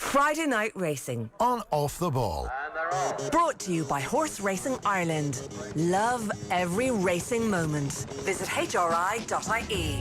Friday Night Racing on Off the Ball. Brought to you by Horse Racing Ireland. Love every racing moment. Visit hri.ie.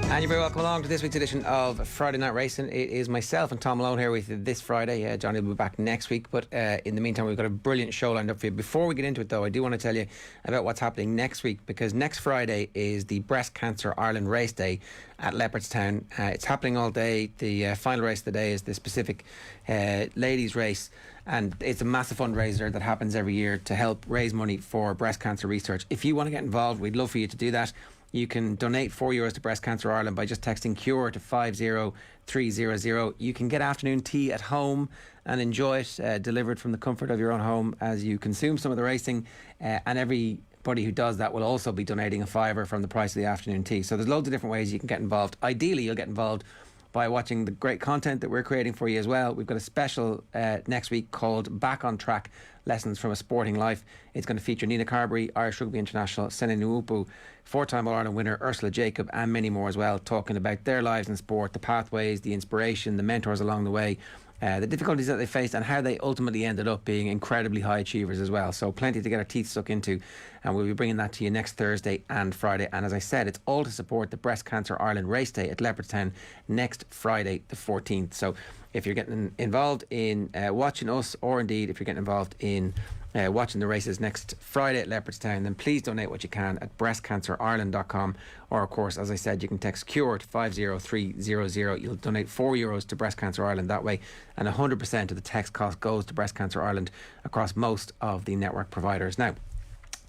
And you're very welcome along to this week's edition of Friday Night Racing. It is myself and Tom Malone here with you this Friday. Johnny will be back next week, but in the meantime we've got a brilliant show lined up for you. Before we get into it though, I do want to tell you about what's happening next week, because next Friday is the Breast Cancer Ireland Race Day at Leopardstown. It's happening all day. The final race of the day is the specific ladies race, and it's a massive fundraiser that happens every year to help raise money for breast cancer research. If you want to get involved, we'd love for you to do that. You can donate €4 to Breast Cancer Ireland by just texting CURE to 50300. You can get afternoon tea at home and enjoy it delivered from the comfort of your own home as you consume some of the racing, and everybody who does that will also be donating a £5 from the price of the afternoon tea. So there's loads of different ways you can get involved. Ideally you'll get involved by watching the great content that we're creating for you as well. We've got a special next week called Back on Track, Lessons from a Sporting Life. It's going to feature Nina Carberry, Irish Rugby International, Sene Nuupu, four-time All-Ireland winner Ursula Jacob, and many more as well, talking about their lives in sport, the pathways, the inspiration, the mentors along the way, the difficulties that they faced, and how they ultimately ended up being incredibly high achievers as well. So plenty to get our teeth stuck into, and we'll be bringing that to you next Thursday and Friday. And as I said, it's all to support the Breast Cancer Ireland Race Day at Leopardstown next Friday the 14th. So if you're getting involved in watching us, or indeed if you're getting involved in watching the races next Friday at Leopardstown, then please donate what you can at breastcancerireland.com, or of course, as I said, you can text CURE to 50300. You'll donate €4 to Breast Cancer Ireland that way, and 100% of the text cost goes to Breast Cancer Ireland across most of the network providers. Now,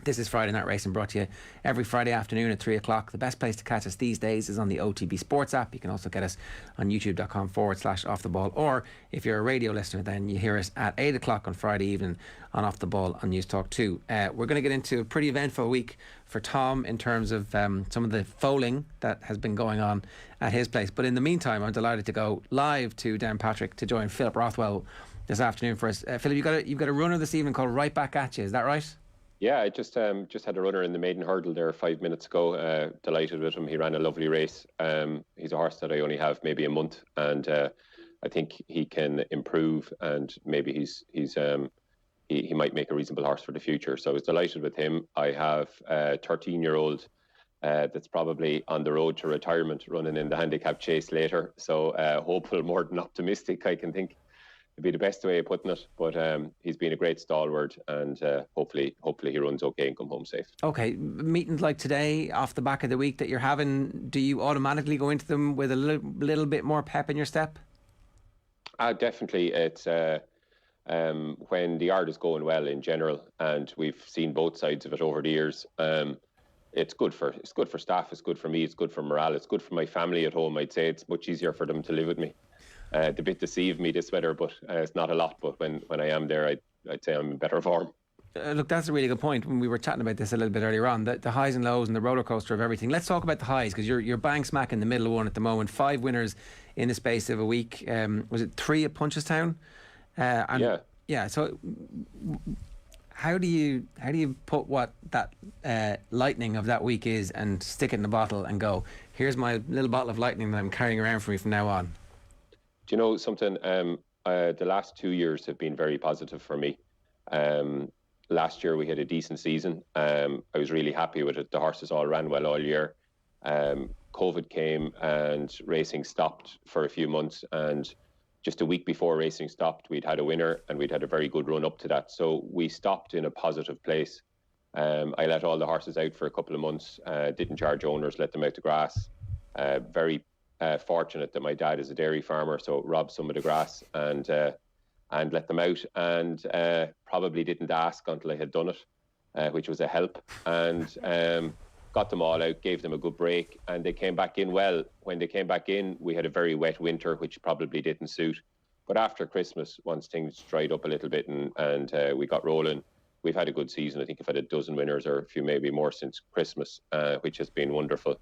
this is Friday Night Racing, brought to you every Friday afternoon at 3 o'clock. The best place to catch us these days is on the OTB Sports app. You can also get us on youtube.com/Off the Ball. Or if you're a radio listener, then you hear us at 8 o'clock on Friday evening on Off the Ball on News Talk 2. We're going to get into a pretty eventful week for Tom in terms of some of the foaling that has been going on at his place. But in the meantime, I'm delighted to go live to Downpatrick to join Philip Rothwell this afternoon for us. Philip, you've got a runner this evening called Right Back At You. Is that right? Yeah, I just had a runner in the maiden hurdle there 5 minutes ago. Delighted with him. He ran a lovely race. He's a horse that I only have maybe a month, and I think he can improve, and maybe he might make a reasonable horse for the future. So I was delighted with him. I have a 13-year-old that's probably on the road to retirement, running in the handicap chase later. So hopeful more than optimistic, I can think. It'd be the best way of putting it, but he's been a great stalwart, and hopefully he runs okay and come home safe. Okay, meetings like today, off the back of the week that you're having, do you automatically go into them with a little bit more pep in your step? Definitely. It's when the yard is going well in general, and we've seen both sides of it over the years. It's good for staff, it's good for me, it's good for morale, it's good for my family at home. I'd say it's much easier for them to live with me. The bit deceived me this weather, but it's not a lot. But when I am there, I'd say I'm in better form. Look, that's a really good point. When we were chatting about this a little bit earlier on, the highs and lows and the roller coaster of everything. Let's talk about the highs, because you're bang smack in the middle of one at the moment. 5 winners in the space of a week. Was it 3 at Punchestown? Yeah. So how do you put what that lightning of that week is and stick it in a bottle and go, here's my little bottle of lightning that I'm carrying around for me from now on? Do you know something? The last 2 years have been very positive for me. Last year we had a decent season. I was really happy with it. The horses all ran well all year. COVID came and racing stopped for a few months, and just a week before racing stopped, we'd had a winner and we'd had a very good run up to that. So we stopped in a positive place. I let all the horses out for a couple of months, didn't charge owners, let them out the grass. Very fortunate that my dad is a dairy farmer, so robbed some of the grass and let them out, and probably didn't ask until I had done it, which was a help, and got them all out, gave them a good break, and they came back in well. When they came back in, we had a very wet winter, which probably didn't suit. But after Christmas, once things dried up a little bit and we got rolling, we've had a good season. I think I've had a dozen winners, or a few maybe more, since Christmas, which has been wonderful.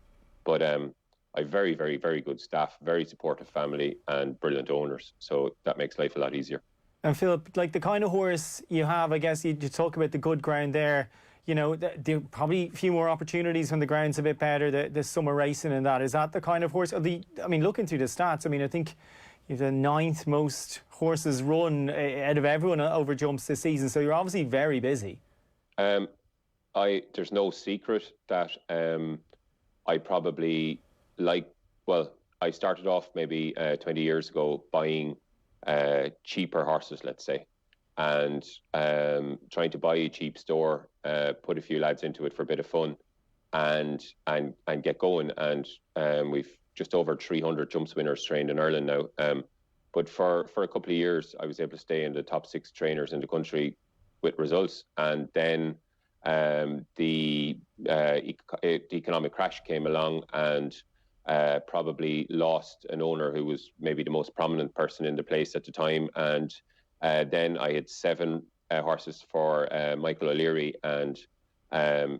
But I have very, very, very good staff, very supportive family, and brilliant owners. So that makes life a lot easier. And Philip, like the kind of horse you have, I guess you talk about the good ground there. You know, there probably a few more opportunities when the ground's a bit better, the summer racing and that. Is that the kind of horse? Looking through the stats, I think you're the 9th most horses run out of everyone over jumps this season, so you're obviously very busy. There's no secret that I probably I started off maybe 20 years ago buying cheaper horses, let's say, and trying to buy a cheap store, put a few lads into it for a bit of fun, and get going. And we've just over 300 jumps winners trained in Ireland now. But for a couple of years, I was able to stay in the top 6 trainers in the country with results. And then the economic crash came along and probably lost an owner who was maybe the most prominent person in the place at the time. And then I had 7 horses for Michael O'Leary, and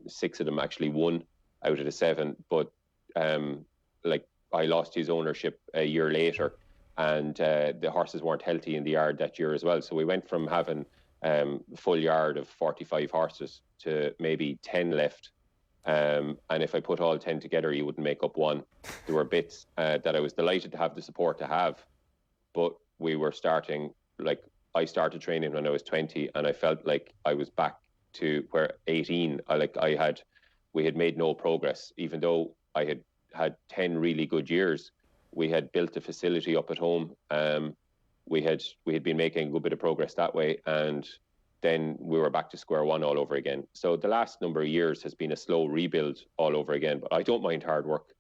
6 of them actually won out of the 7. But I lost his ownership a year later, and the horses weren't healthy in the yard that year as well. So we went from having full yard of 45 horses to maybe 10 left. And if I put all 10 together, you wouldn't make up one. There were bits that I was delighted to have the support to have, but we were starting, I started training when I was 20, and I felt like I was back to where 18. We had made no progress, even though I had 10 really good years. We had built a facility up at home. We had been making a good bit of progress that way, and then we were back to square one all over again. So the last number of years has been a slow rebuild all over again, but I don't mind hard work.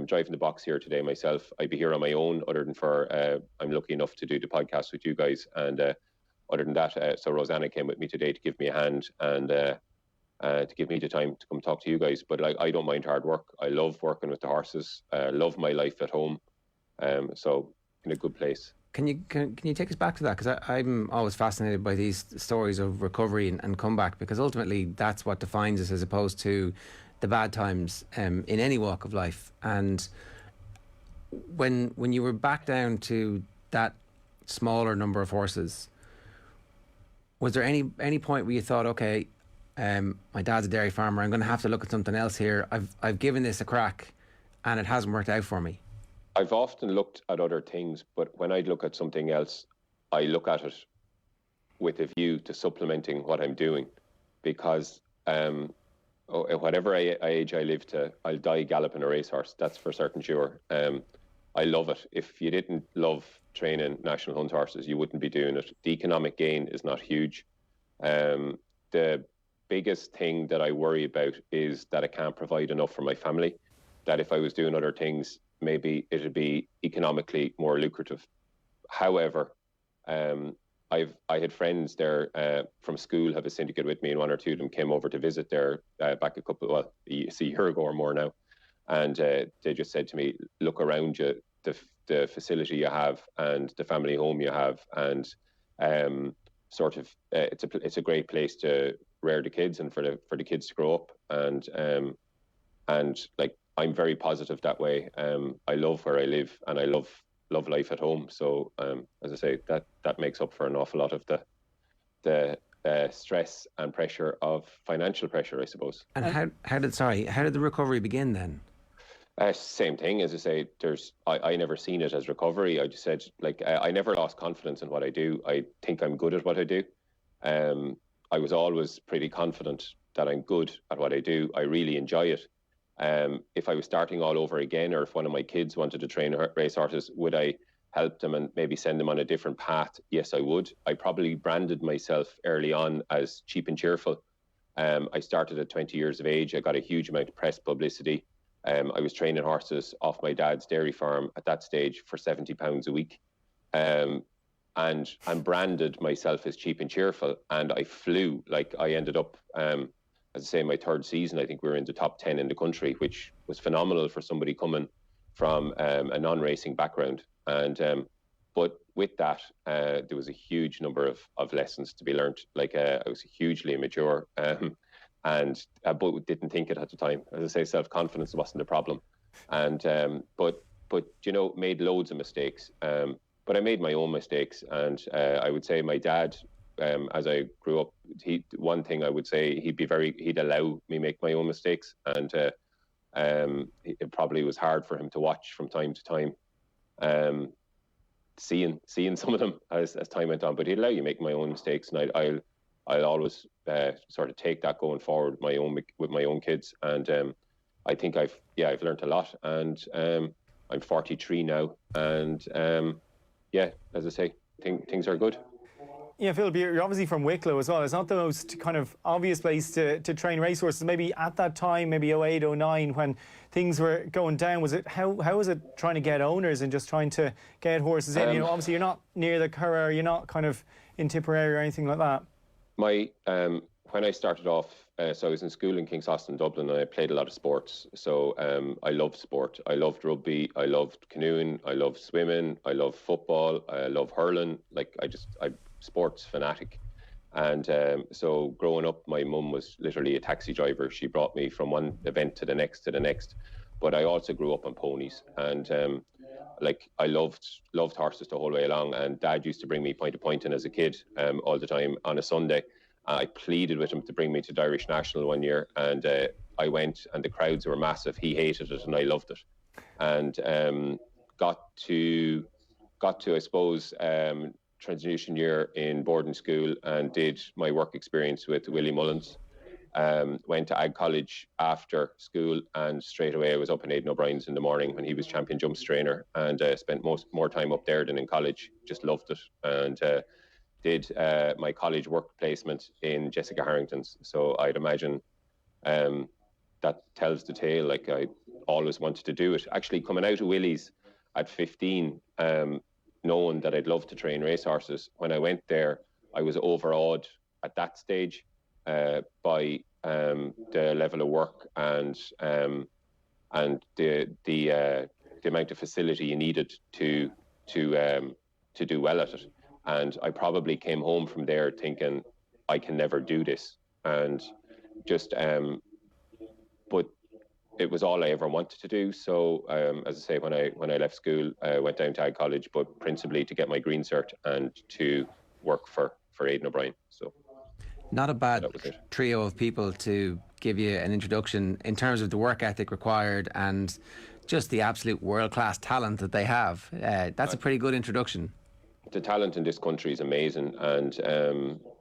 Driving the box here today myself, I'd be here on my own, other than I'm lucky enough to do the podcast with you guys. And other than that, so Rosanna came with me today to give me a hand and to give me the time to come talk to you guys. But I don't mind hard work. I love working with the horses. Love my life at home. So in a good place. Can you take us back to that? Because I'm always fascinated by these stories of recovery and comeback, because ultimately that's what defines us, as opposed to the bad times in any walk of life. And when you were back down to that smaller number of horses, was there any point where you thought, okay, my dad's a dairy farmer, I'm going to have to look at something else here. I've given this a crack and it hasn't worked out for me? I've often looked at other things, but when I look at something else, I look at it with a view to supplementing what I'm doing, because whatever age I live to, I'll die galloping a racehorse. That's for certain sure. I love it. If you didn't love training national hunt horses, you wouldn't be doing it. The economic gain is not huge. The biggest thing that I worry about is that I can't provide enough for my family, that if I was doing other things, maybe it'd be economically more lucrative. Year I had friends there from school have a syndicate with me, and 1 or 2 of them came over to visit there back a year ago or more now. And they just said to me, look around you, the facility you have and the family home you have, and it's a great place to rear the kids and for the kids to grow up. And I'm very positive that way. I love where I live, and I love life at home. So as I say, that makes up for an awful lot of the stress and pressure of financial pressure, I suppose. And how did the recovery begin then? Same thing, as I say. I never seen it as recovery. I just said, I never lost confidence in what I do. I think I'm good at what I do. I was always pretty confident that I'm good at what I do. I really enjoy it. If I was starting all over again, or if one of my kids wanted to train racehorses, would I help them and maybe send them on a different path? Yes, I would. I probably branded myself early on as cheap and cheerful. I started at 20 years of age. I got a huge amount of press publicity. I was training horses off my dad's dairy farm at that stage for £70 a week. And branded myself as cheap and cheerful. And I flew. I ended up... as I say, my 3rd season, I think we were in the top 10 in the country, which was phenomenal for somebody coming from a non-racing background. And but with that, there was a huge number of lessons to be learnt. I was hugely immature, and but didn't think it at the time. As I say, self-confidence wasn't a problem, and but made loads of mistakes. But I made my own mistakes, and I would say my dad. As I grew up, one thing I would say, he'd allow me make my own mistakes, and it probably was hard for him to watch from time to time. seeing some of them as time went on. But he'd allow you make my own mistakes, and I'll always sort of take that going forward with my own kids. And I think I've learned a lot, and I'm 43 now, and as I say, things are good. Yeah, Philip, you're obviously from Wicklow as well. It's not the most kind of obvious place to train racehorses. Maybe at that time, maybe 08, 09, when things were going down, was it how was it trying to get owners and just trying to get horses in? Obviously you're not near the Curragh, you're not kind of in Tipperary or anything like that. My when I started off, so I was in school in King's Austin, Dublin, and I played a lot of sports. So I loved sport. I loved rugby. I loved canoeing. I loved swimming. I loved football. I love hurling. I'm sports fanatic. And so growing up, my mum was literally a taxi driver. She brought me from one event to the next. But I also grew up on ponies, and I loved horses the whole way along. And Dad used to bring me point to pointing as a kid all the time on a Sunday. I pleaded with him to bring me to the Irish National one year, and I went, and the crowds were massive. He hated it, and I loved it. And got to I suppose transition year in boarding school, and did my work experience with Willie Mullins. Went to Ag College after school, and straight away I was up in Aidan O'Brien's in the morning when he was champion jumps trainer, and spent more time up there than in college. Just loved it, and did my college work placement in Jessica Harrington's. So I'd imagine that tells the tale. Like, I always wanted to do it. Actually, coming out of Willie's at 15, knowing that I'd love to train racehorses, when I went there, I was overawed at that stage by the level of work and the amount of facility you needed to do well at it. And I probably came home from there thinking, I can never do this. And just, but it was all I ever wanted to do. So, as I say, when I left school, I went down to Ag College, but principally to get my green cert and to work for Aidan O'Brien. So, not a bad trio of people to give you an introduction in terms of the work ethic required and just the absolute world-class talent that they have. That's a pretty good introduction. The talent in this country is amazing, and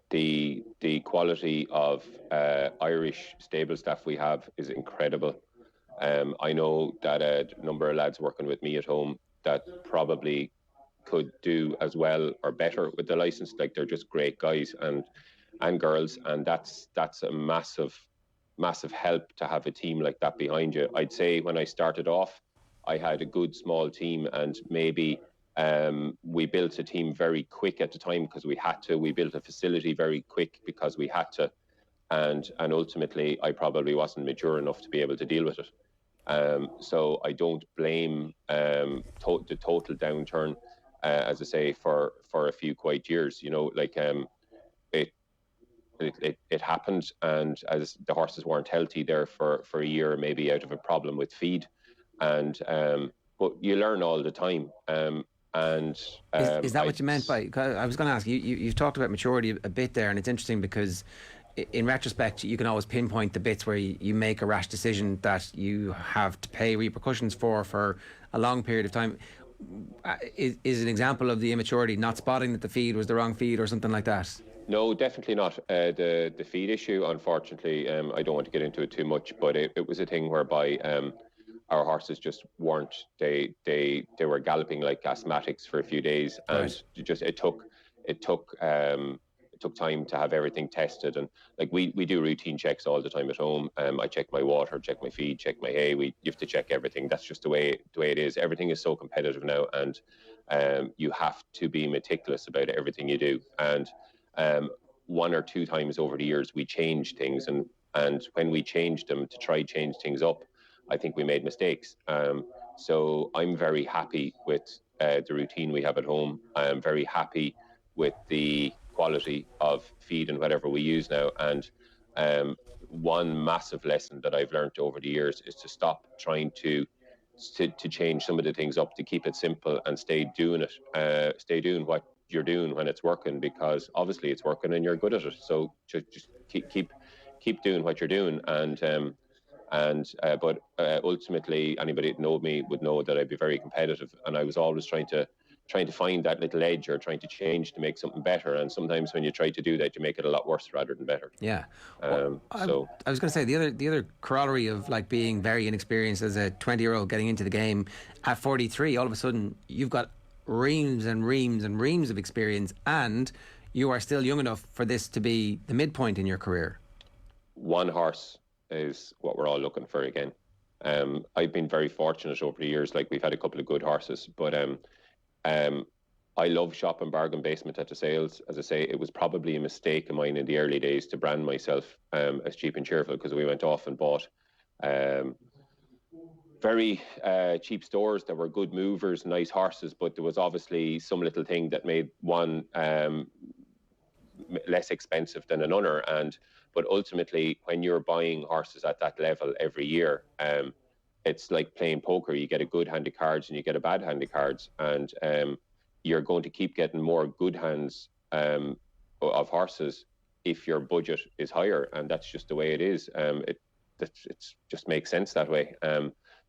the quality of Irish stable staff we have is incredible. I know that a number of lads working with me at home that probably could do as well or better with the licence. Like, they're just great guys and girls, and that's a massive help to have a team like that behind you. I'd say when I started off, I had a good small team, and maybe we built a team very quick at the time because we had to. We built a facility very quick because we had to, and ultimately I probably wasn't mature enough to be able to deal with it. So I don't blame the total downturn, as I say, for a few quiet years. You know, like it happened, and as the horses weren't healthy there for a year, maybe out of a problem with feed, and but you learn all the time. Is that what you meant by? I was going to ask you. You've talked about maturity a bit there, and it's interesting because, in retrospect, you can always pinpoint the bits where you make a rash decision that you have to pay repercussions for a long period of time. Is an example of the immaturity not spotting that the feed was the wrong feed or something like that? No, definitely not. The feed issue, unfortunately, I don't want to get into it too much, but it was a thing whereby our horses just weren't. They were galloping like asthmatics for a few days, and right. It took time to have everything tested, and like we do routine checks all the time at home. I check my water, check my feed, check my hay. You have to check everything. That's just the way it is. Everything is so competitive now, and you have to be meticulous about everything you do. And one or two times over the years we changed things, and when we changed them to try change things up, I think we made mistakes. So I'm very happy with the routine we have at home. I'm very happy with the quality of feed and whatever we use now. And one massive lesson that I've learned over the years is to stop trying to change some of the things up, to keep it simple and stay doing it. Stay doing what you're doing when it's working, because obviously it's working and you're good at it. So just keep doing what you're doing. But ultimately, anybody that knows me would know that I'd be very competitive, and I was always trying to trying to find that little edge or trying to change to make something better. And sometimes when you try to do that, you make it a lot worse rather than better. Yeah. I So was going to say the other corollary of like being very inexperienced as a 20-year-old getting into the game at 43, all of a sudden you've got reams and reams and reams of experience, and you are still young enough for this to be the midpoint in your career. one horse is what we're all looking for again. I've been very fortunate over the years. Like, we've had a couple of good horses, but I love shop and bargain basement at the sales. As I say, it was probably a mistake of mine in the early days to brand myself as cheap and cheerful, because we went off and bought very cheap stores that were good movers, nice horses, but there was obviously some little thing that made one less expensive than another. But ultimately, when you're buying horses at that level every year, it's like playing poker. You get a good hand of cards and you get a bad hand of cards, and you're going to keep getting more good hands of horses if your budget is higher, and that's just the way it is. It just makes sense that way.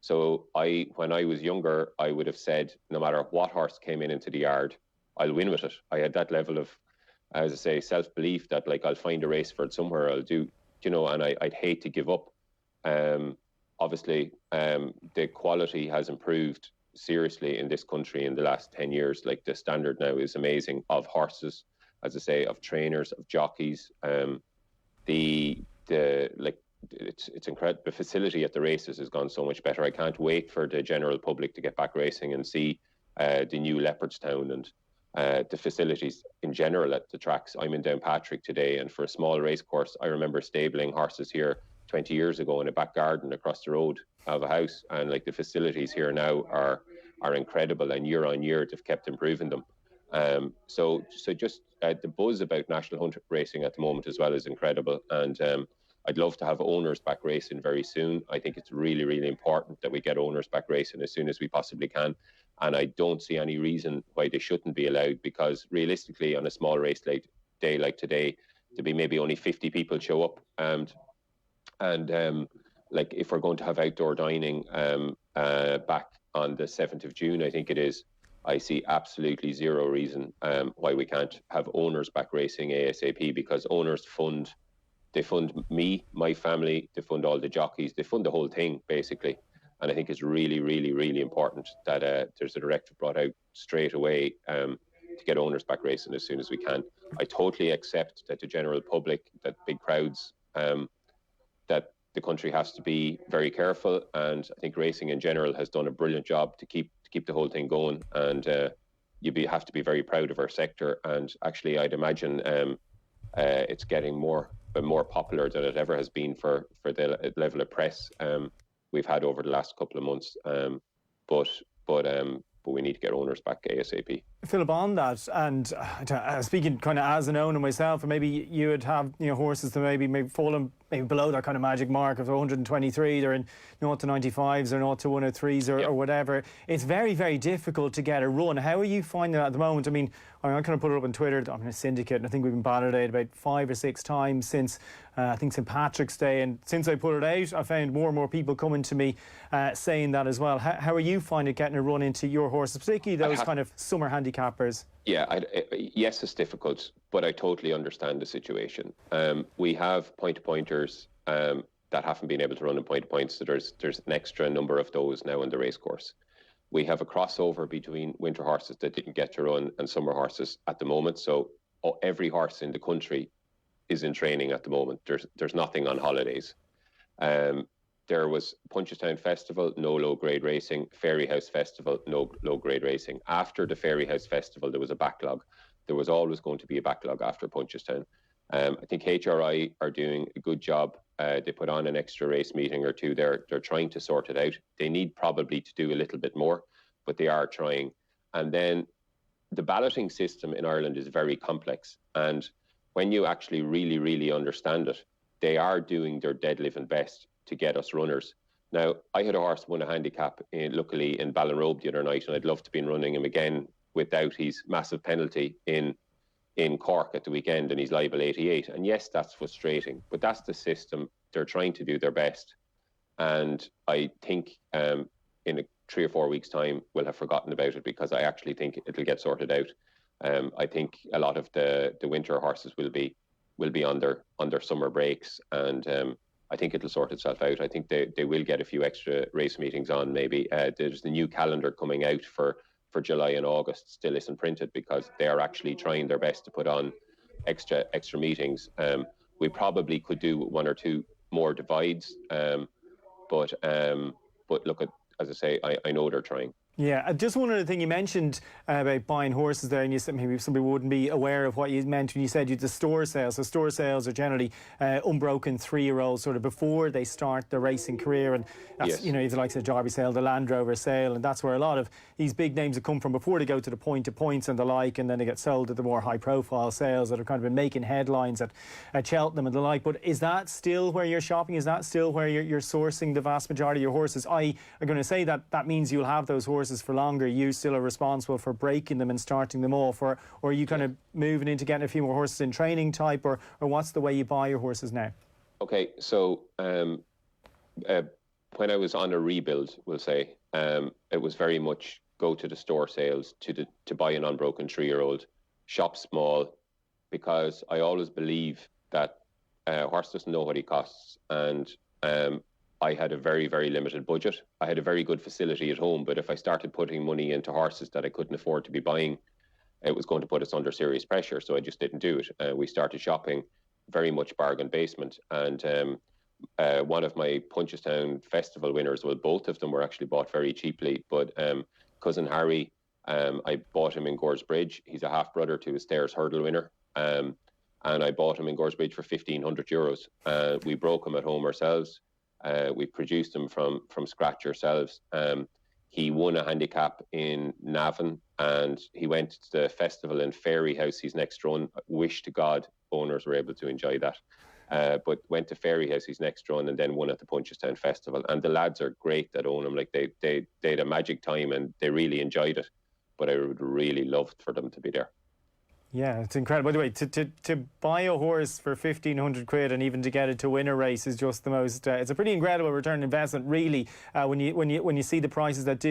So when I was younger, I would have said, no matter what horse came into the yard, I'll win with it. I had that level of, as I say, self-belief that, like, I'll find a race for it somewhere, I'll do, and I'd hate to give up. Obviously, the quality has improved seriously in this country in the last 10 years. Like, the standard now is amazing of horses, as I say, of trainers, of jockeys. It's incredible. The facility at the races has gone so much better. I can't wait for the general public to get back racing and see the new Leopardstown and the facilities in general at the tracks. I'm in Downpatrick today, and for a small race course, I remember stabling horses here 20 years ago in a back garden across the road of a house, and like, the facilities here now are incredible, and year on year they've kept improving them. So just the buzz about national hunt racing at the moment as well is incredible, and I'd love to have owners back racing very soon. I think it's really, really important that we get owners back racing as soon as we possibly can. And I don't see any reason why they shouldn't be allowed, because realistically, on a small race day like today, there'll be maybe only 50 people show up. And like, if we're going to have outdoor dining back on the 7th of June, I think it is, I see absolutely zero reason why we can't have owners back racing ASAP, because owners fund me, my family, they fund all the jockeys, they fund the whole thing, basically. And I think it's really, really, really important that there's a directive brought out straight away to get owners back racing as soon as we can. I totally accept that the general public, that big crowds, that the country has to be very careful. And I think racing in general has done a brilliant job to keep the whole thing going. And have to be very proud of our sector. And actually, I'd imagine it's getting more popular than it ever has been for the level of press we've had over the last couple of months. But we need to get owners back ASAP. Philip, on that, and speaking kind of as an owner myself, or maybe you would have horses that maybe fallen maybe below that kind of magic mark of 123, they're in 0 to 95s or 0 to 103s or whatever. It's very, very difficult to get a run. How are you finding that at the moment? I mean, I kind of put it up on Twitter. I'm in a syndicate, and I think we've been battered out about 5 or 6 times since I think St Patrick's Day, and since I put it out, I found more and more people coming to me saying that as well. How are you finding getting a run into your horses, particularly those kind of summer handicappers? Yeah, yes, it's difficult, but I totally understand the situation. We have point-to-pointers that haven't been able to run in point-to-points, so there's an extra number of those now in the racecourse. We have a crossover between winter horses that didn't get to run and summer horses at the moment, so every horse in the country is in training at the moment. There's nothing on holidays. There was Punchestown Festival, no low-grade racing. Fairyhouse Festival, no low-grade racing. After the Fairyhouse Festival, there was a backlog. There was always going to be a backlog after Punchestown. I think HRI are doing a good job. They put on an extra race meeting or two. They're trying to sort it out. They need probably to do a little bit more, but they are trying. And then the balloting system in Ireland is very complex. And when you actually really, really understand it, they are doing their dead living best to get us runners. Now, I had a horse won a handicap luckily in Ballinrobe the other night, and I'd love to be running him again without his massive penalty in Cork at the weekend, and he's liable 88. And yes, that's frustrating, but that's the system. They're trying to do their best. And I think in 3 or 4 weeks' time, we'll have forgotten about it, because I actually think it'll get sorted out. I think a lot of the winter horses will be on their summer breaks, and I think it'll sort itself out. I think they will get a few extra race meetings on. Maybe there's the new calendar coming out for July and August. Still isn't printed, because they are actually trying their best to put on extra meetings. We probably could do one or two more divides, but look, as I say, I know they're trying. Yeah, just one other thing you mentioned about buying horses there, and you said maybe somebody wouldn't be aware of what you meant when you said you the store sales. So store sales are generally unbroken 3-year-olds sort of before they start their racing career, and that's, yes. You know, the likes of the Derby sale, the Land Rover sale, and that's where a lot of these big names have come from before they go to the points and the like, and then they get sold at the more high-profile sales that have kind of been making headlines at Cheltenham and the like. But is that still where you're shopping? Is that still where you're sourcing the vast majority of your horses? I'm going to say that means you'll have those horses for longer. You still are responsible for breaking them and starting them off, or are you kind of moving into getting a few more horses in training type, or what's the way you buy your horses now? Okay, so when I was on a rebuild, we'll say, it was very much go to the store sales to buy an unbroken 3-year-old, shop small, because I always believe that a horse doesn't know what he costs, and I had a very, very limited budget. I had a very good facility at home, but if I started putting money into horses that I couldn't afford to be buying, it was going to put us under serious pressure. So I just didn't do it. We started shopping very much bargain basement. And one of my Punchestown Festival winners, well, both of them were actually bought very cheaply. But cousin Harry, I bought him in Gores Bridge. He's a half brother to a Stairs hurdle winner. And I bought him in Gores Bridge for €1,500. We broke him at home ourselves. We produced him from scratch ourselves. He won a handicap in Navan, and he went to the festival in Fairy House, his next run. Wish to God owners were able to enjoy that. But went to Fairy House, his next run, and then won at the Punchestown Festival. And the lads are great that own him. Like they had a magic time and they really enjoyed it. But I would really love for them to be there. Yeah, it's incredible. By the way, to buy a horse for £1,500 and even to get it to win a race is just the most. It's a pretty incredible return on investment, really. When you see the prices that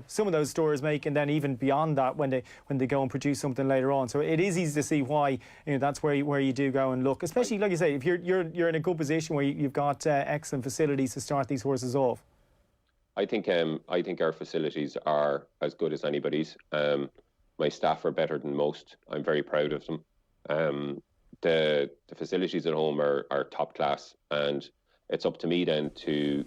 some of those stores make, and then even beyond that when they go and produce something later on. So it is easy to see why that's where you do go and look. Especially like you say, if you're in a good position where you've got excellent facilities to start these horses off. I think our facilities are as good as anybody's. My staff are better than most. I'm very proud of them. The facilities at home are top class, and it's up to me then to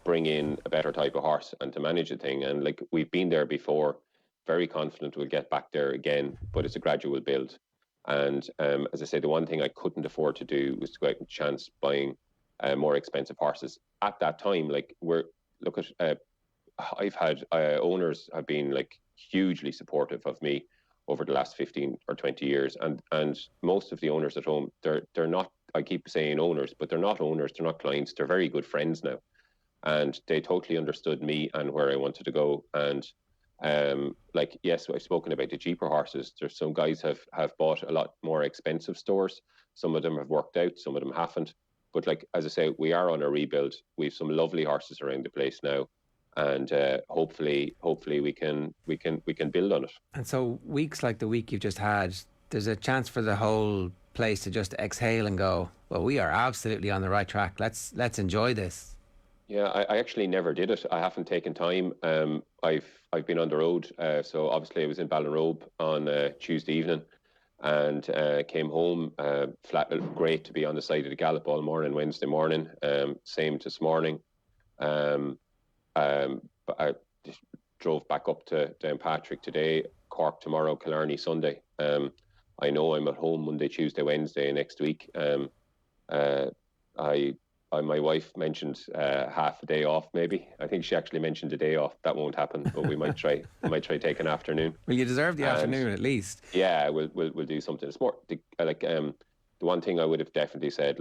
bring in a better type of horse and to manage the thing. And like, we've been there before, very confident we'll get back there again, but it's a gradual build. And as I say, the one thing I couldn't afford to do was to go out and chance buying more expensive horses at that time. Like, I've had owners have been like hugely supportive of me over the last 15 or 20 years, and most of the owners at home, they're not, I keep saying owners, but they're not owners, they're not clients, they're very good friends now, and they totally understood me and where I wanted to go. And yes, I've spoken about the cheaper horses. There's some guys have bought a lot more expensive stores. Some of them have worked out, some of them haven't, but like, as I say, we are on a rebuild. We have some lovely horses around the place now, and hopefully we can build on it. And so weeks like the week you've just had, there's a chance for the whole place to just exhale and go, well, we are absolutely on the right track. Let's enjoy this. Yeah, I actually never did it. I haven't taken time. I've been on the road, so obviously I was in Ballinrobe on Tuesday evening, and came home. Great to be on the side of the Gallop all morning Wednesday morning. Same this morning. But I just drove back up to Downpatrick today, Cork tomorrow, Killarney Sunday. I know I'm at home Monday, Tuesday, Wednesday next week. My wife mentioned half a day off, maybe. I think she actually mentioned a day off. That won't happen, but we might try. We might try take an afternoon. Well, you deserve the afternoon at least. Yeah, we'll do something. It's more the one thing I would have definitely said,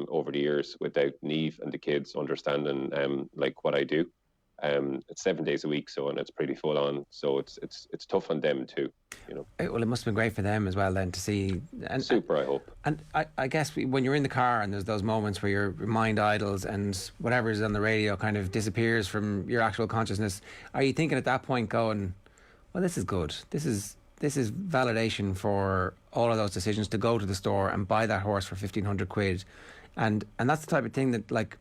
over the years, without Niamh and the kids understanding like what I do. It's 7 days a week, and it's pretty full on. So it's tough on them too. Well, it must have been great for them as well then to see. And, Super, I hope. And I guess when you're in the car and there's those moments where your mind idles and whatever's on the radio kind of disappears from your actual consciousness, are you thinking at that point going, well, this is good. This is validation for all of those decisions to go to the store and buy that horse for 1,500 quid. And that's the type of thing that, like,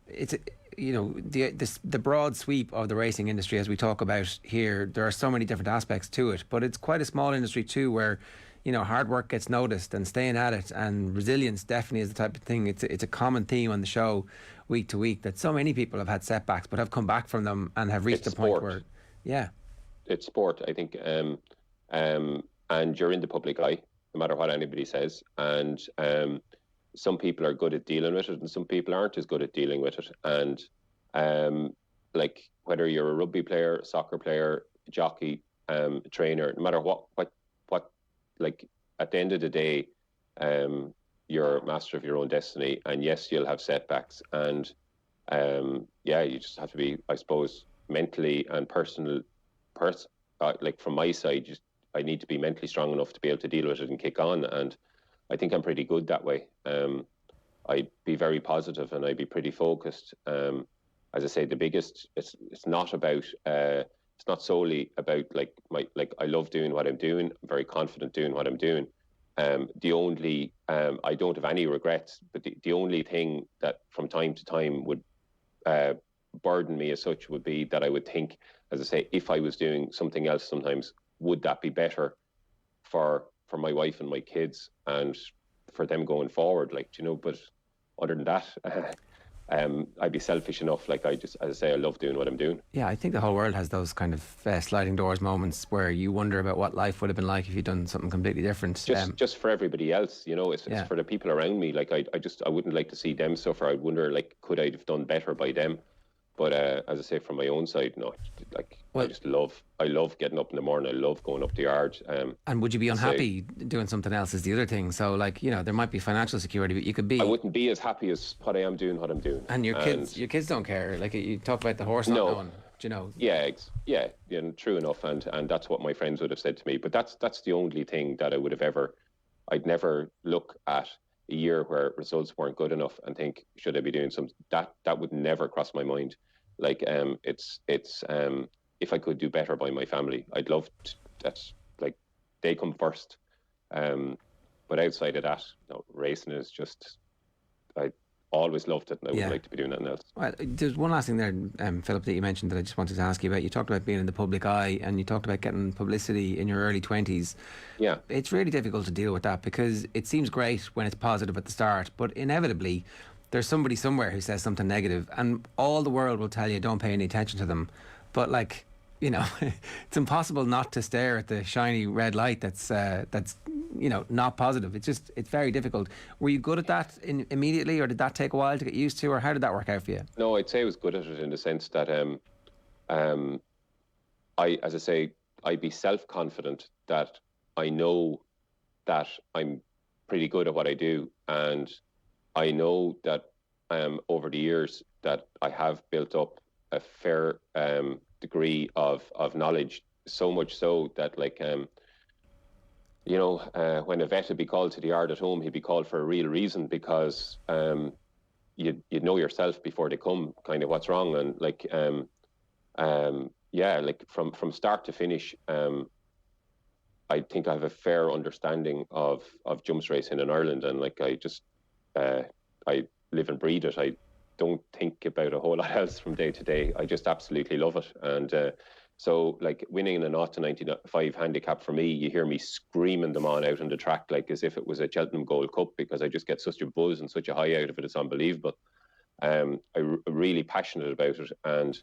it's, the broad sweep of the racing industry, as we talk about here, there are so many different aspects to it, but it's quite a small industry too, where, hard work gets noticed and staying at it, and resilience definitely is the type of thing. It's a common theme on the show week to week, that so many people have had setbacks but have come back from them and have reached the point where, it's sport, I think, and you're in the public eye, no matter what anybody says, and some people are good at dealing with it and some people aren't as good at dealing with it. And like, whether you're a rugby player, soccer player, jockey, trainer, no matter what, like, at the end of the day, you're master of your own destiny. And yes, you'll have setbacks. And you just have to be, I suppose, mentally and like from my side, I need to be mentally strong enough to be able to deal with it and kick on. And I think I'm pretty good that way. I'd be very positive and I'd be pretty focused. As I say, the biggest, it's not about, it's not solely about I love doing what I'm doing. I'm very confident doing what I'm doing. The only, I don't have any regrets, but the only thing that from time to time would burden me as such would be that I would think, as I say, if I was doing something else sometimes, would that be better for my wife and my kids and for them going forward, but other than that, I'd be selfish enough. Like, as I say, I love doing what I'm doing. Yeah, I think the whole world has those kind of sliding doors moments where you wonder about what life would have been like if you'd done something completely different. Just for everybody else, it's for the people around me. Like, I wouldn't like to see them suffer. I'd wonder, like, could I have done better by them? But as I say, from my own side, no. I love getting up in the morning. I love going up the yard. And would you be unhappy doing something else? Is the other thing. So, there might be financial security, but you could be. I wouldn't be as happy as what I am doing. What I'm doing. And your kids don't care. Like, you talk about the horse not knowing. Yeah, true enough. And that's what my friends would have said to me. But that's the only thing that I would have ever. I'd never look at a year where results weren't good enough and think, should I be doing something? That would never cross my mind. Like, it's if I could do better by my family, I'd love to, that's like, they come first. But outside of that, racing is just, I always loved it and I would like to be doing nothing else. Well, there's one last thing there, Philip, that you mentioned that I just wanted to ask you about. You talked about being in the public eye and you talked about getting publicity in your early 20s. Yeah. It's really difficult to deal with that because it seems great when it's positive at the start, but inevitably there's somebody somewhere who says something negative and all the world will tell you don't pay any attention to them. But, like, it's impossible not to stare at the shiny red light that's not positive. It's very difficult. Were you good at that immediately, or did that take a while to get used to, or how did that work out for you? No, I'd say I was good at it in the sense that as I say, I'd be self-confident that I know that I'm pretty good at what I do, and I know that over the years that I have built up a fair degree of knowledge, so much so that, like, when a vet would be called to the yard at home, he'd be called for a real reason, because you'd know yourself before they come, kind of what's wrong. And like, like from start to finish, I think I have a fair understanding of jumps racing in Ireland, and like, I live and breathe it. I don't think about a whole lot else from day to day. I just absolutely love it. And so, like, winning a 0 to 95 handicap, for me, you hear me screaming them on out on the track, like as if it was a Cheltenham Gold Cup, because I just get such a buzz and such a high out of it. It's unbelievable. I'm really passionate about it, and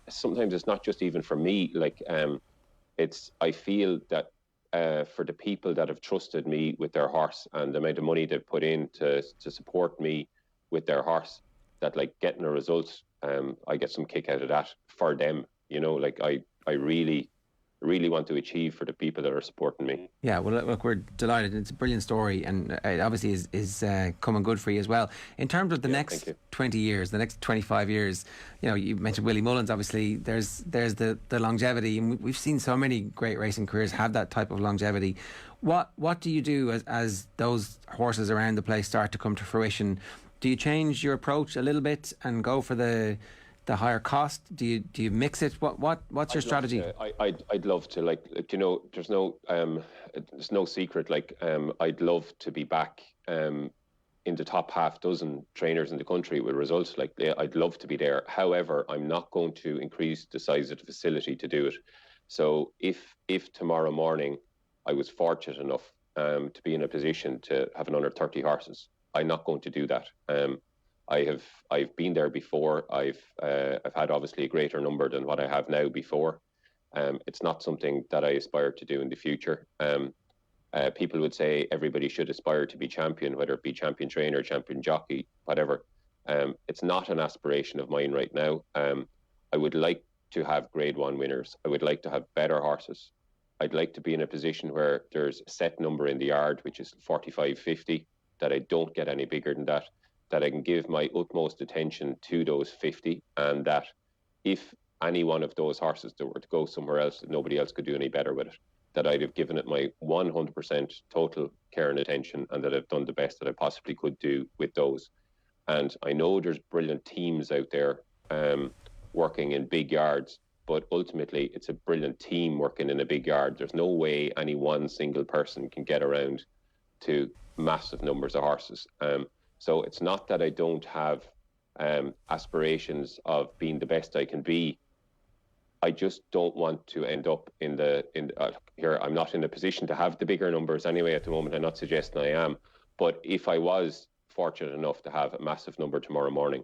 sometimes it's not just even for me. Like, I feel that for the people that have trusted me with their horse and the amount of money they've put in to support me with their horse, that, like, getting a result, I get some kick out of that for them. Like, I really really want to achieve for the people that are supporting me. Yeah, well, look, we're delighted. It's a brilliant story, and it obviously is coming good for you as well. In terms of the next 20 years, the next 25 years, you mentioned Willie Mullins. Obviously, there's the longevity, and we've seen so many great racing careers have that type of longevity. What do you do as those horses around the place start to come to fruition? Do you change your approach a little bit and go for the higher cost? Do you mix it? What's your strategy? I'd love to, there's no secret. I'd love to be back in the top half dozen trainers in the country with results. I'd love to be there. However, I'm not going to increase the size of the facility to do it. So if tomorrow morning I was fortunate enough to be in a position to have an under 30 horses, I'm not going to do that. I've been there before. I've had obviously a greater number than what I have now before. It's not something that I aspire to do in the future. People would say everybody should aspire to be champion, whether it be champion trainer, champion jockey, whatever. It's not an aspiration of mine right now. I would like to have Grade 1 winners. I would like to have better horses. I'd like to be in a position where there's a set number in the yard, which is 45, 50, that I don't get any bigger than that I can give my utmost attention to those 50, and that if any one of those horses that were to go somewhere else, nobody else could do any better with it, that I'd have given it my 100% total care and attention, and that I've done the best that I possibly could do with those. And I know there's brilliant teams out there working in big yards, but ultimately it's a brilliant team working in a big yard. There's no way any one single person can get around to massive numbers of horses. So it's not that I don't have aspirations of being the best I can be. I just don't want to end up in here. I'm not in a position to have the bigger numbers anyway at the moment. I'm not suggesting I am. But if I was fortunate enough to have a massive number tomorrow morning,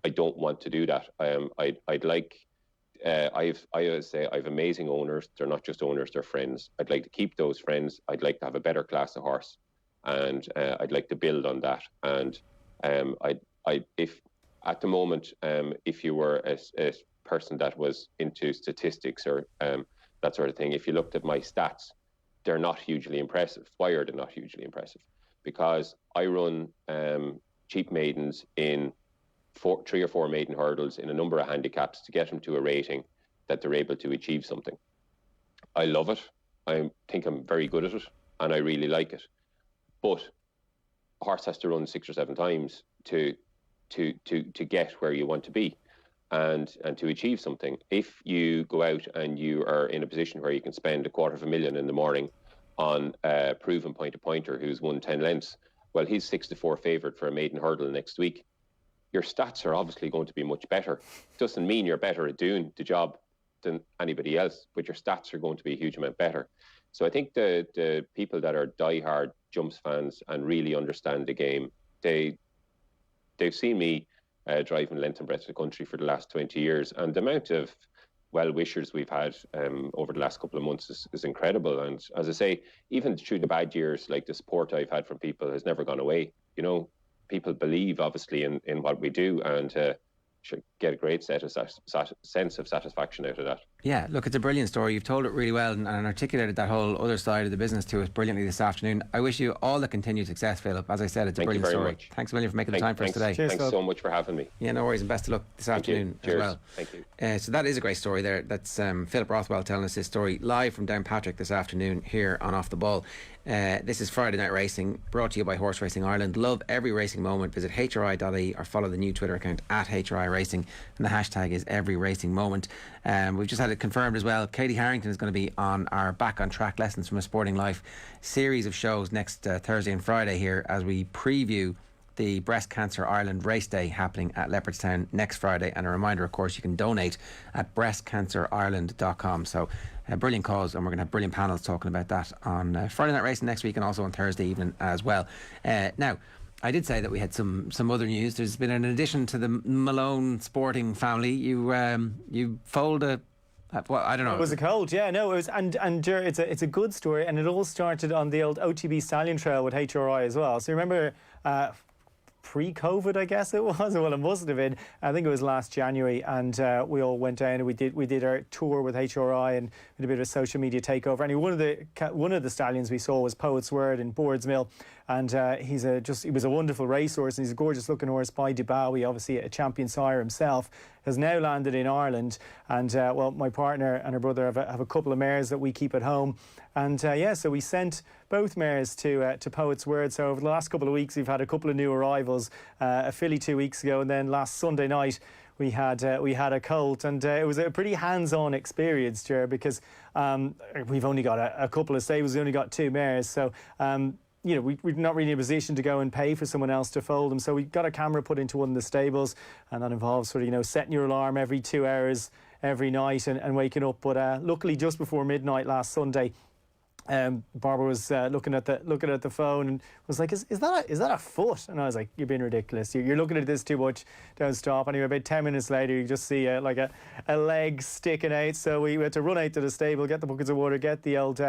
I don't want to do that. I'd like, I always say I have amazing owners. They're not just owners, they're friends. I'd like to keep those friends. I'd like to have a better class of horse. And I'd like to build on that. And if at the moment, if you were a person that was into statistics or that sort of thing, if you looked at my stats, they're not hugely impressive. Why are they not hugely impressive? Because I run cheap maidens in 3 or 4 maiden hurdles in a number of handicaps to get them to a rating that they're able to achieve something. I love it. I think I'm very good at it, and I really like it. But a horse has to run 6 or 7 times to get where you want to be and to achieve something. If you go out and you are in a position where you can spend $250,000 in the morning on a proven pointer who's won 10 lengths, well, he's 6-4 favourite for a maiden hurdle next week. Your stats are obviously going to be much better. Doesn't mean you're better at doing the job than anybody else, but your stats are going to be a huge amount better. So I think the people that are diehard jumps fans and really understand the game, they've seen me driving length and breadth of the country for the last 20 years, and the amount of well-wishers we've had over the last couple of months is incredible. And as I say, even through the bad years, like the support I've had from people has never gone away. People believe obviously in what we do, and should get a great sense of satisfaction out of that. Yeah, look, it's a brilliant story. You've told it really well and articulated that whole other side of the business to us brilliantly this afternoon. I wish you all the continued success, Philip. As I said, it's a brilliant story. Much. Thanks a million for making the time for us today. Cheers, thanks so much for having me. Yeah, no worries, and best of luck this afternoon as well. Thank you. So that is a great story there. That's Philip Rothwell telling us his story live from Downpatrick this afternoon here on Off the Ball. This is Friday Night Racing, brought to you by Horse Racing Ireland. Love every racing moment. Visit hri.ie or follow the new Twitter account at HRI Racing, and the hashtag is every racing moment. We've just had it confirmed as well. Katie Harrington is going to be on our Back on Track Lessons from a Sporting Life series of shows next Thursday and Friday here as we preview the Breast Cancer Ireland Race Day happening at Leopardstown next Friday. And a reminder, of course, you can donate at breastcancerireland.com. So a brilliant cause, and we're going to have brilliant panels talking about that on Friday Night Racing next week and also on Thursday evening as well. Now, I did say that we had some other news. There's been an addition to the Malone sporting family. You fold a... Well, I don't know. It was a colt, yeah. No, it was, and it's a good story, and it all started on the old OTB Stallion Trail with HRI as well. So remember, pre-COVID, I guess it was. Well, it must have been. I think it was last January, and we all went down and we did our tour with HRI and did a bit of a social media takeover. And one of the stallions we saw was Poet's Word in Boardsmill, and he was a wonderful racehorse, and he's a gorgeous looking horse by Dubawi, obviously a champion sire himself. Has now landed in Ireland, and well, my partner and her brother have a couple of mares that we keep at home, and so we sent both mares to Poet's Word. So over the last couple of weeks, we've had a couple of new arrivals. A filly 2 weeks ago, and then last Sunday night we had a colt, and it was a pretty hands-on experience, Ger, because we've only got a couple of stables. We only got 2 mares, so. We're not really in a position to go and pay for someone else to fold them. So we got a camera put into one of the stables, and that involves sort of, setting your alarm every 2 hours every night and waking up. But luckily, just before midnight last Sunday, Barbara was looking at the phone and was like, "Is that a foot?" And I was like, "You're being ridiculous. You're looking at this too much. Don't stop." Anyway, about 10 minutes later, you just see a leg sticking out. So we had to run out to the stable, get the buckets of water, get the old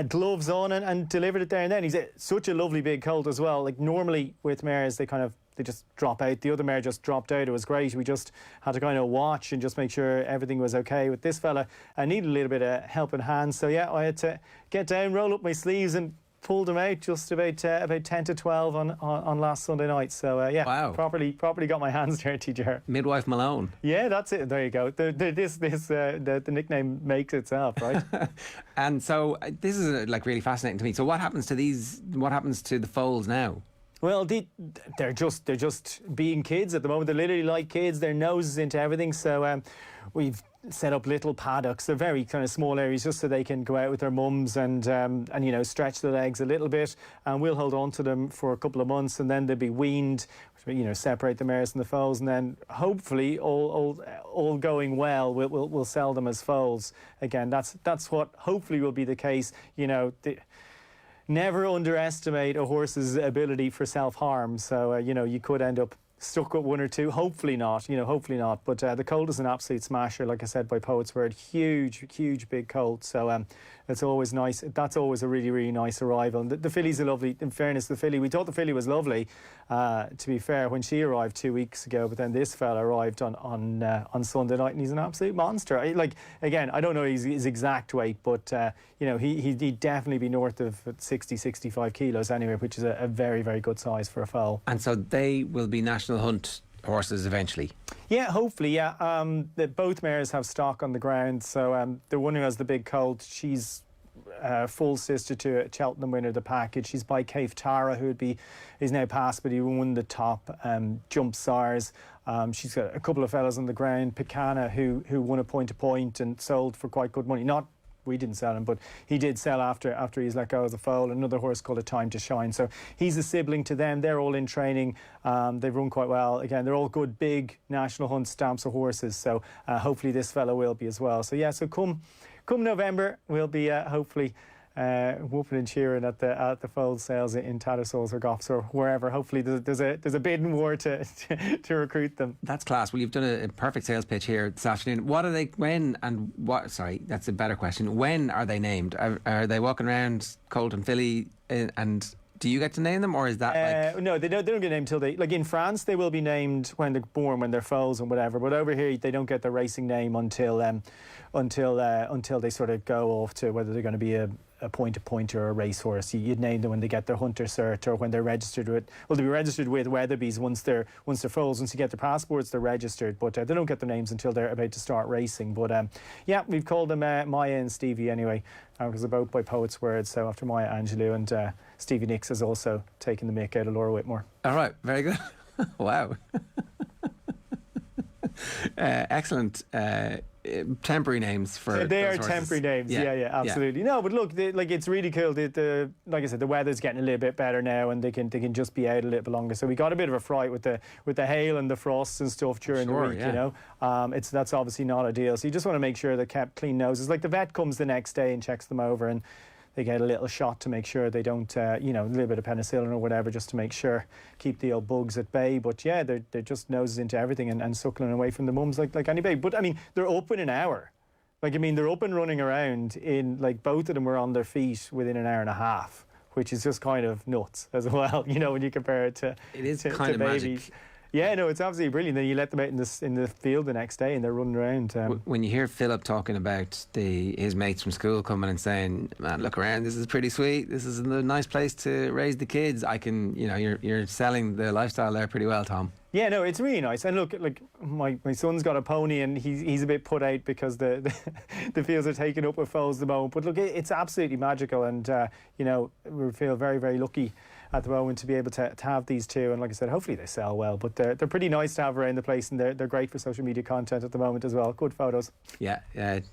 gloves on, and delivered it there and then. He's such a lovely big colt as well. Like normally with mares, they just drop out. The other mare just dropped out. It was great. We just had to kind of watch and just make sure everything was okay. With this fella, I needed a little bit of helping hand. So yeah, I had to get down, roll up my sleeves, and pulled him out just about 10 to 12 on last Sunday night. So yeah, wow. properly got my hands dirty, Ger. Midwife Malone. Yeah, that's it. There you go. The nickname makes itself, right? And so this is really fascinating to me. So what happens to these? What happens to the foals now? Well, they're just being kids at the moment. They're literally like kids. Their noses into everything. So we've set up little paddocks. They're very kind of small areas just so they can go out with their mums and stretch the legs a little bit. And we'll hold on to them for a couple of months, and then they'll be weaned. Separate the mares from the foals, and then hopefully all going well, we'll sell them as foals. Again, that's what hopefully will be the case. Never underestimate a horse's ability for self-harm. So, you could end up stuck with one or two. Hopefully not, hopefully not. But the colt is an absolute smasher, like I said, by Poet's Word. Huge, big colt. So it's always nice. That's always a really, really nice arrival. And the fillies are lovely. In fairness, we thought the filly was lovely, to be fair, when she arrived 2 weeks ago. But then this fella arrived on Sunday night, and he's an absolute monster. Again, I don't know his exact weight, but he'd definitely be north of 60, 65 kilos anyway, which is a very, very good size for a foal. And so they will be National Hunt horses eventually? Yeah, hopefully, yeah. Both mares have stock on the ground. So the one who has the big colt, she's full sister to a Cheltenham winner of the package. She's by Cave Tara, is now past, but he won the top jump sires. She's got a couple of fellas on the ground. Picana, who won a point-to-point and sold for quite good money. We didn't sell him, but he did sell after he's let go of the foal. Another horse called A Time to Shine. So he's a sibling to them. They're all in training. They've run quite well. Again, they're all good, big National Hunt stamps of horses. So hopefully this fellow will be as well. So yeah, so come November, we'll be hopefully whooping and cheering at the foal sales in Tattersalls or Goffs or wherever. Hopefully there's a bidding war to recruit them. That's class. Well, you've done a perfect sales pitch here this afternoon. What are they? When and what? Sorry, that's a better question. When are they named? Are they walking around Colt and Filly and? Do you get to name them, or is that no? They don't get named until they in France. They will be named when they're born, when they're foals and whatever. But over here, they don't get the racing name until they sort of go off to whether they're going to be a point-to-point or a racehorse. You'd name them when they get their hunter cert or when they're registered with. Well, they'll be registered with Weatherby's once they're foals. Once you get their passports, they're registered. But they don't get their names until they're about to start racing. But yeah, we've called them Maya and Stevie anyway, because they're both by Poet's Word. So after Maya Angelou, and Stevie Nicks has also taken the mick out of Laura Whitmore. All right, very good. Wow. Excellent. Temporary names for they those are horses. temporary names. Yeah, absolutely. No, but look, it's really cool. Like I said, the weather's getting a little bit better now, and they can just be out a little bit longer. So we got a bit of a fright with the hail and the frosts and stuff during the week. Yeah. That's obviously not ideal. So you just want to make sure they're kept clean noses. Like the vet comes the next day and checks them over, and they get a little shot to make sure they don't, a little bit of penicillin or whatever, just to make sure, keep the old bugs at bay. But yeah, they're just noses into everything and suckling away from the mums like any baby. But I mean, they're up in an hour. They're up and running around both of them were on their feet within an hour and a half, which is just kind of nuts as well. You know, when you compare it to It is to, kind to of babies. magic. Yeah, no, it's absolutely brilliant. Then you let them out in the field the next day, and they're running around. When you hear Philip talking about his mates from school coming and saying, "Man, look around. This is pretty sweet. This is a nice place to raise the kids." I can, you're selling the lifestyle there pretty well, Tom. Yeah, no, it's really nice. And look, like my son's got a pony, and he's a bit put out because the fields are taken up with foals at the moment. But look, it's absolutely magical, and we feel very, very lucky at the moment to be able to have these two. And like I said, hopefully they sell well. But they're pretty nice to have around the place, and they're great for social media content at the moment as well. Good photos. Yeah.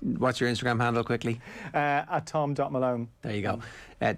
What's your Instagram handle quickly? At tom.malone. There you go.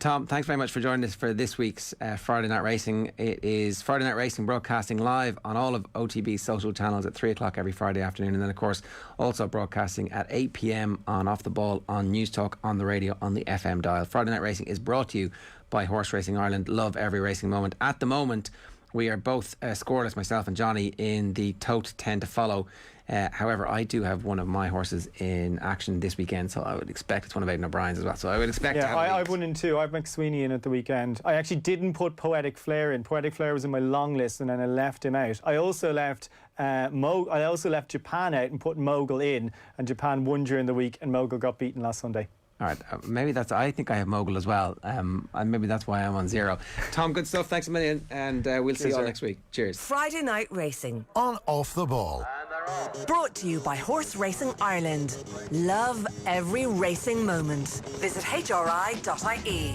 Tom, thanks very much for joining us for this week's Friday Night Racing. It is Friday Night Racing broadcasting live on all of OTB's social channels at 3 o'clock every Friday afternoon. And then, of course, also broadcasting at 8 p.m. on Off the Ball on News Talk on the radio on the FM dial. Friday Night Racing is brought to you by Horse Racing Ireland. Love every racing moment. At the moment, we are both scoreless, myself and Johnny, in the Tote 10 to follow. However, I do have one of my horses in action this weekend, so I would expect it's one of Aidan O'Brien's as well. So I would expect to have I've one in two. I've McSweeney in at the weekend. I actually didn't put Poetic Flair in. Poetic Flair was in my long list, and then I left him out. I also left Japan out and put Mogul in, and Japan won during the week, and Mogul got beaten last Sunday. All right, maybe I think I have Mogul as well, and maybe that's why I'm on zero. Tom, good stuff, thanks a million, and we'll see you all next week. Cheers. Friday Night Racing. On Off the Ball. Brought to you by Horse Racing Ireland. Love every racing moment. Visit hri.ie.